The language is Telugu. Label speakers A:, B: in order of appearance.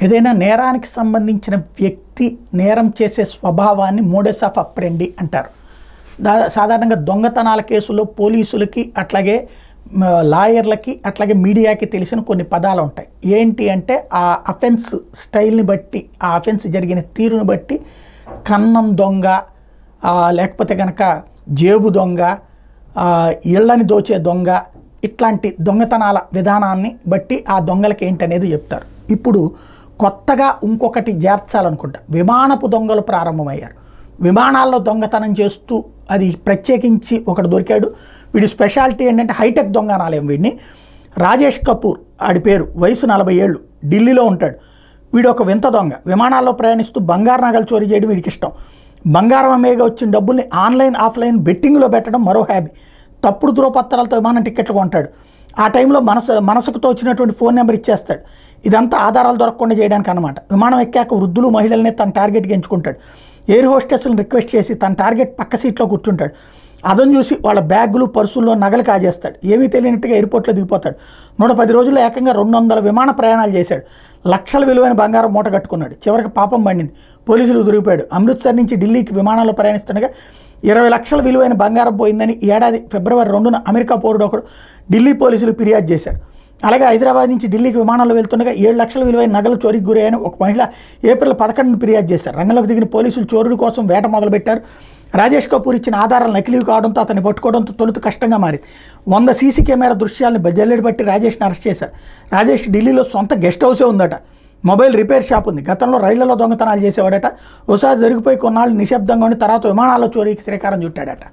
A: ఏదైనా నేరానికి సంబంధించిన వ్యక్తి నేరం చేసే స్వభావాన్ని మోడస్ ఆఫ్ అప్రెండి అంటారు. సాధారణంగా దొంగతనాల కేసులో పోలీసులకి అట్లాగే లాయర్లకి అట్లాగే మీడియాకి తెలిసిన కొన్ని పదాలు ఉంటాయి. ఏంటి అంటే ఆ అఫెన్స్ స్టైల్ని బట్టి, ఆ అఫెన్స్ జరిగిన తీరుని బట్టి కన్నం దొంగ, లేకపోతే కనుక జేబు దొంగ, ఇళ్ళని దోచే దొంగ, ఇట్లాంటి దొంగతనాల విధానాన్ని బట్టి ఆ దొంగలకి ఏంటనేది చెప్తారు. ఇప్పుడు కొత్తగా ఇంకొకటి చేర్చాలనుకుంటా, విమానపు దొంగలు ప్రారంభమయ్యారు. విమానాల్లో దొంగతనం చేస్తూ అది ప్రత్యేకించి ఒకడు దొరికాడు. వీడి స్పెషాలిటీ ఏంటంటే హైటెక్ దొంగ అనాలేం వీడిని. రాజేష్ కపూర్ ఆడి పేరు, వయసు 40 ఏళ్ళు, ఢిల్లీలో ఉంటాడు. వీడు ఒక వింత దొంగ. విమానాల్లో ప్రయాణిస్తూ బంగారు నగలు చోరీ చేయడం వీడికి ఇష్టం. బంగారం అమ్మేగా వచ్చిన డబ్బుల్ని ఆన్లైన్ ఆఫ్లైన్ బెట్టింగ్లో పెట్టడం మరో హ్యాబీ. తప్పుడు ధృవపత్రాలతో విమానం టికెట్లు కొంటాడు. ఆ టైంలో మనసుకు తోచినటువంటి ఫోన్ నెంబర్ ఇచ్చేస్తాడు. ఇదంతా ఆధారాలు దొరకకుండా చేయడానికి అన్నమాట. విమానం ఎక్కాక వృద్ధులు మహిళల్ని తన టార్గెట్గా ఎంచుకుంటాడు. ఎయిర్ హోస్టెస్లను రిక్వెస్ట్ చేసి తన టార్గెట్ పక్క సీట్లో కూర్చుంటాడు. అదని చూసి వాళ్ళ బ్యాగులు పర్సుల్లో నగలు కాజేస్తాడు. ఏమీ తెలియనట్టుగా ఎయిర్పోర్ట్లో దిగిపోతాడు. 110 రోజుల్లో ఏకంగా 200 విమాన ప్రయాణాలు చేశాడు. లక్షల విలువైన బంగారం మూట కట్టుకున్నాడు. చివరికి పాపం పండింది, పోలీసులు దొరికిపోయాడు. అమృత్సర్ నుంచి ఢిల్లీకి విమానంలో ప్రయాణిస్తుండగా 20 లక్షల విలువైన బంగారం పోయిందని ఏడాది ఫిబ్రవరి 2న అమెరికా పౌరుడు ఒకడు ఢిల్లీ పోలీసులు ఫిర్యాదు చేశారు. అలాగే హైదరాబాద్ నుంచి ఢిల్లీకి విమానంలో వెళ్తుండగా 7 లక్షల విలువైన నగలు చోరీకి గురయ్యాయని ఒక మహిళ ఏప్రిల్ 11న ఫిర్యాదు చేశారు. రంగంలోకి దిగిన పోలీసులు చోరుడి కోసం వేట మొదలుపెట్టారు. రాజేష్ కపూర్ ఇచ్చిన ఆధారాలు నకిలీవి కావడంతో అతన్ని పట్టుకోవడంతో తొలుత కష్టంగా మారింది. 100 సీసీ కెమెరా దృశ్యాలను బజెల్లెడి బట్టి రాజేష్ని అరెస్ట్ చేశారు. రాజేష్కి ఢిల్లీలో సొంత గెస్ట్ హౌసే ఉందట. మొబైల్ రిపేర్ షాప్ ఉంది. గతంలో రైళ్లలో దొంగతనాలు చేసేవాడట. ఒకసారి జరిగిపోయి కొన్నాళ్ళు నిశ్శబ్దంగా ఉండి తర్వాత విమానాల్లో చోరీకి శ్రీకారం చుట్టాడట.